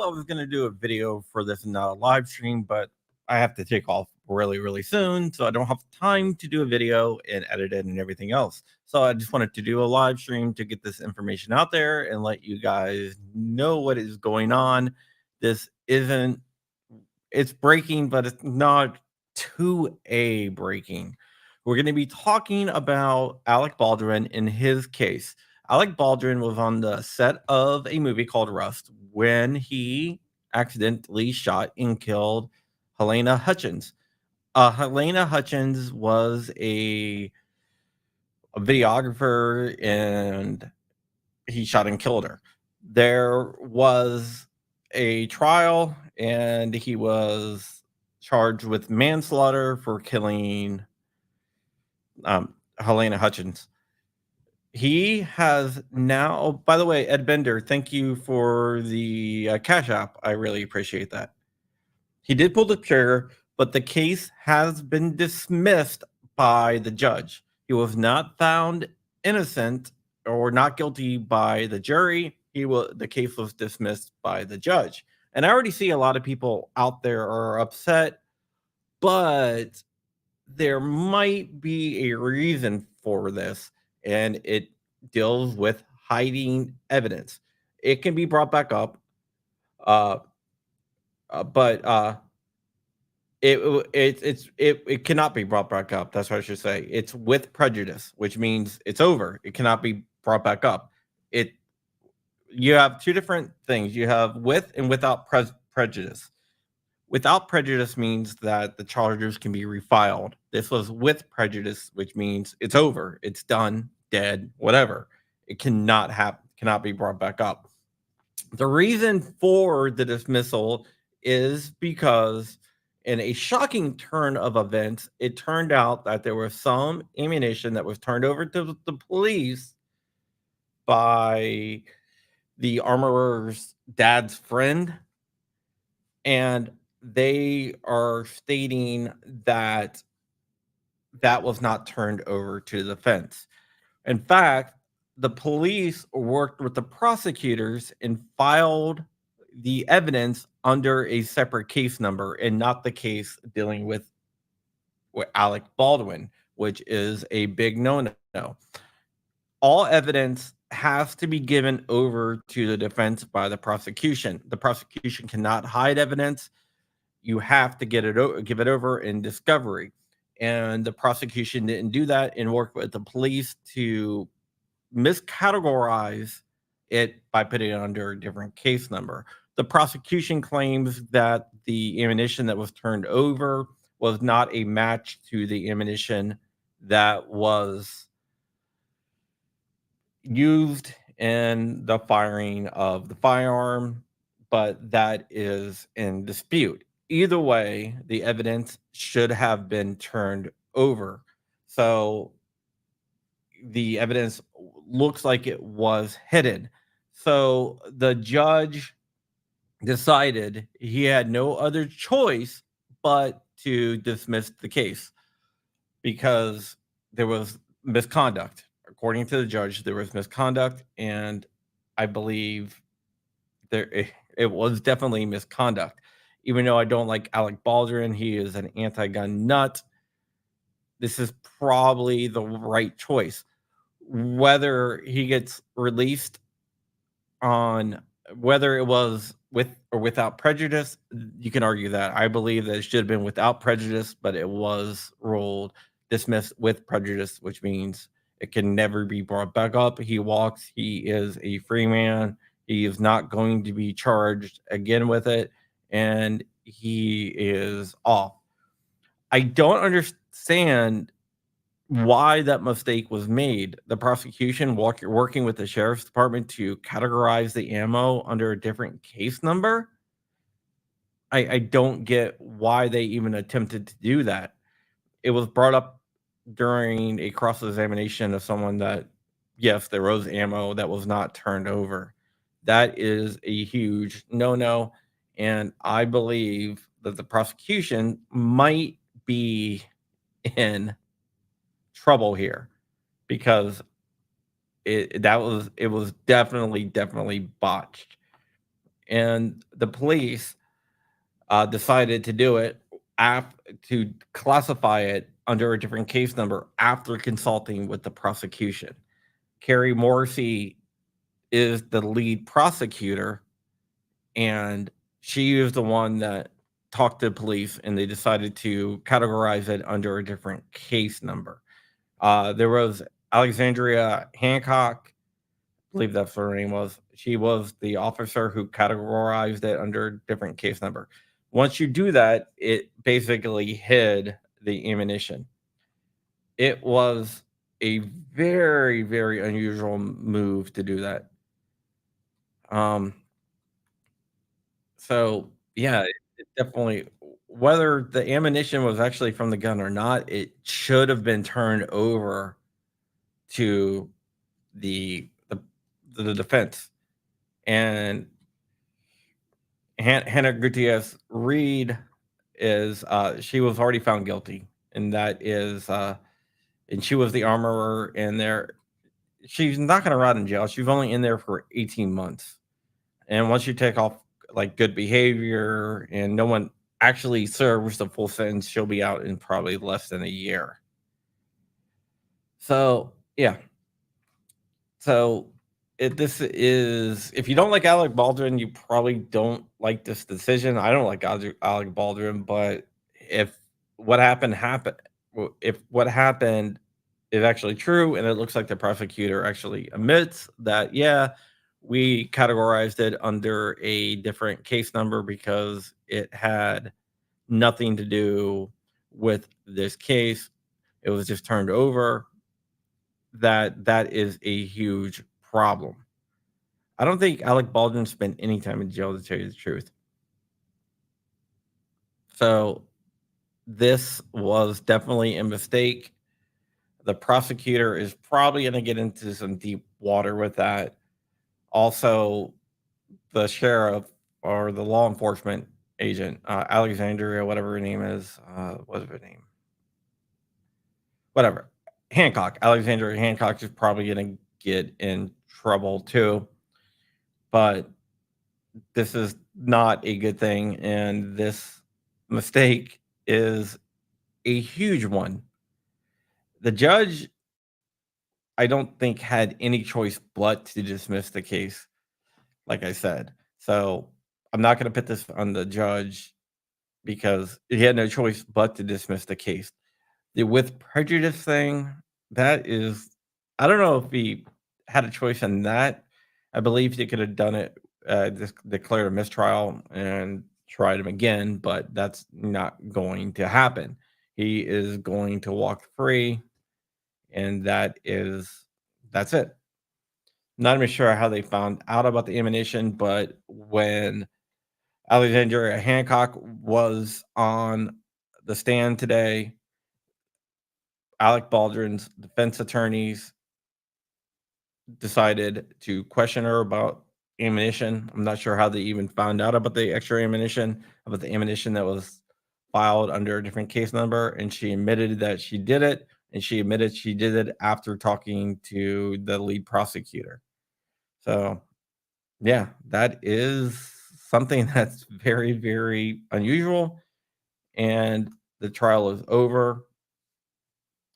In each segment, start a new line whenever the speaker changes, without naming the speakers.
I was going to do a video for this and not a live stream, but I have to take off really, really soon. So I don't have time to do a video and edit it and everything else. So I just wanted to do a live stream to get this information out there and let you guys know what is going on. This isn't, it's breaking, but it's not too a breaking. We're going to be talking about Alec Baldwin in his case. Alec Baldwin was on the set of a movie called Rust when he accidentally shot and killed Helena Hutchins. Helena Hutchins was a videographer and he shot and killed her. There was a trial and he was charged with manslaughter for killing Helena Hutchins. He has now, by the way, Ed Bender, thank you for the Cash App. I really appreciate that. He did pull the trigger, but the case has been dismissed by the judge. He was not found innocent or not guilty by the jury. The case was dismissed by the judge. And I already see a lot of people out there are upset, but there might be a reason for this, and it deals with hiding evidence. It can be brought back up, but it cannot be brought back up. That's what I should say. It's with prejudice, which means it's over. It cannot be brought back up. You have two different things. You have with and without prejudice. Without prejudice means that the charges can be refiled. This was with prejudice, which means it's over. It's done, dead, whatever. It cannot be brought back up. The reason for the dismissal is because in a shocking turn of events, it turned out that there was some ammunition that was turned over to the police by the armorer's dad's friend, and they are stating that that was not turned over to the defense. In fact, the police worked with the prosecutors and filed the evidence under a separate case number and not the case dealing with Alec Baldwin, which is a big no-no. All evidence has to be given over to the defense by the prosecution. The prosecution cannot hide evidence. You have to give it over in discovery. And the prosecution didn't do that and work with the police to miscategorize it by putting it under a different case number. The prosecution claims that the ammunition that was turned over was not a match to the ammunition that was used in the firing of the firearm, but that is in dispute. Either way, the evidence should have been turned over. So the evidence looks like it was hidden. So the judge decided he had no other choice but to dismiss the case because there was misconduct. According to the judge, there was misconduct, and I believe it was definitely misconduct. Even though I don't like Alec Baldwin, he is an anti-gun nut. this is probably the right choice. Whether he gets released on whether it was with or without prejudice, you can argue that. I believe that it should have been without prejudice, but it was ruled dismissed with prejudice, which means it can never be brought back up. He walks, he is a free man. He is not going to be charged again with it, and he is off. I don't understand why that mistake was made. The prosecution working with the sheriff's department to categorize the ammo under a different case number. I don't get why they even attempted to do that. It was brought up during a cross examination of someone that, yes, there was ammo that was not turned over. That is a huge no no. And I believe that the prosecution might be in trouble here because it was definitely botched, and the police decided to do it to classify it under a different case number after consulting with the prosecution. Carrie Morrissey is the lead prosecutor, and she is the one that talked to the police, and they decided to categorize it under a different case number. There was Alexandria Hancock, believe that's what her name was. She was the officer who categorized it under a different case number. Once you do that, it basically hid the ammunition. It was a very unusual move to do that. Um, so yeah, it definitely, whether the ammunition was actually from the gun or not, it should have been turned over to the the, the defense. And Hannah Gutierrez Reed is she was already found guilty, and that is and she was the armorer in there. She's not going to rot in jail. She's only in there for 18 months, and once you take off like good behavior and no one actually serves the full sentence, she'll be out in probably less than a year. So yeah, so this is, if you don't like Alec Baldwin, you probably don't like this decision. I don't like Alec Baldwin, but if what happened, if what happened is actually true, and it looks like the prosecutor actually admits that, yeah, we categorized it under a different case number because it had nothing to do with this case. It was just turned over. That is a huge problem. I don't think Alec Baldwin spent any time in jail, to tell you the truth. So this was definitely a mistake. The prosecutor is probably going to get into some deep water with that. Also, the sheriff or the law enforcement agent, Alexandria, whatever her name is, what's her name? Whatever. Hancock, Alexandria Hancock is probably going to get in trouble too. But this is not a good thing, and this mistake is a huge one. The judge, I don't think, had any choice but to dismiss the case, like I said. So I'm not going to put this on the judge because he had no choice but to dismiss the case. The with prejudice thing, that is, I don't know if he had a choice in that. I believe he could have done it, declared a mistrial and tried him again, but that's not going to happen. He is going to walk free, and that's it. Not even sure how they found out about the ammunition, but when Alexandria Hancock was on the stand today, Alec Baldwin's defense attorneys decided to question her about ammunition. I'm not sure how they even found out about the extra ammunition, about the ammunition that was filed under a different case number. And she admitted that she did it. And she admitted she did it after talking to the lead prosecutor. So, yeah, that is something that's very unusual. And the trial is over.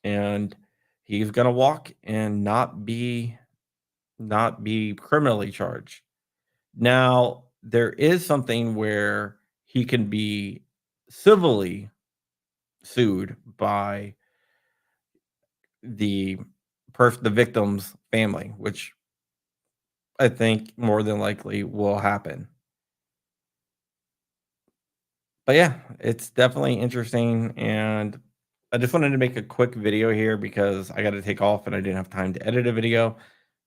and he's gonna walk and not be criminally charged. Now, there is something where he can be civilly sued by the the victim's family, which I think more than likely will happen. But yeah, it's definitely interesting, and I just wanted to make a quick video here because I got to take off and I didn't have time to edit a video.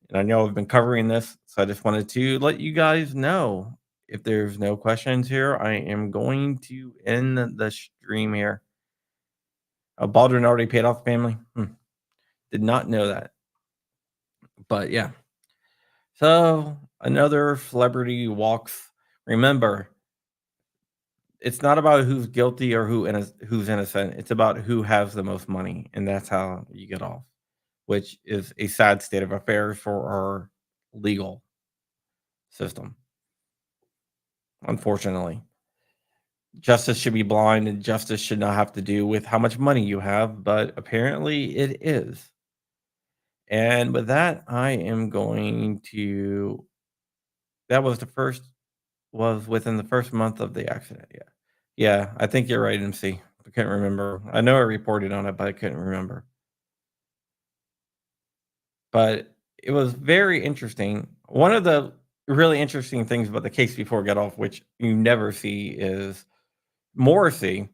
And I know I've been covering this, so I just wanted to let you guys know. If there's no questions here, I am going to end the stream here. Baldwin already paid off the family. Did not know that, but yeah. So another celebrity walks. Remember, it's not about who's guilty or who's innocent. It's about who has the most money, and that's how you get off, which is a sad state of affairs for our legal system. Unfortunately, justice should be blind, and justice should not have to do with how much money you have, but apparently it is. And with that, I am going to. That was the first. Was within the first month of the accident. Yeah. Yeah, I think you're right, MC. I couldn't remember. I know I reported on it, but I couldn't remember. But it was very interesting. One of the really interesting things about the case before it got off, which you never see, is Morrissey,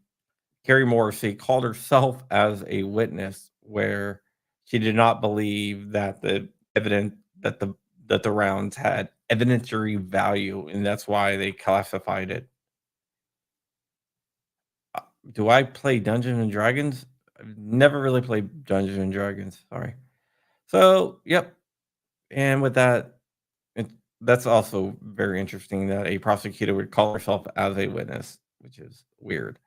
Carrie Morrissey, called herself as a witness where she did not believe that the evidence that the rounds had evidentiary value, and that's why they classified it. Do I play Dungeons and Dragons? I've never really played Dungeons and Dragons. Sorry. So, yep. And with that, it, that's also very interesting that a prosecutor would call herself as a witness, which is weird.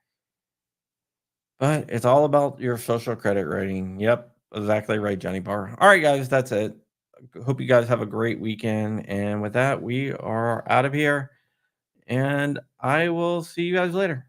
But it's all about your social credit rating. Yep. Exactly right, Johnny Barr. All right, guys. That's it. Hope you guys have a great weekend. And with that, we are out of here. And I will see you guys later.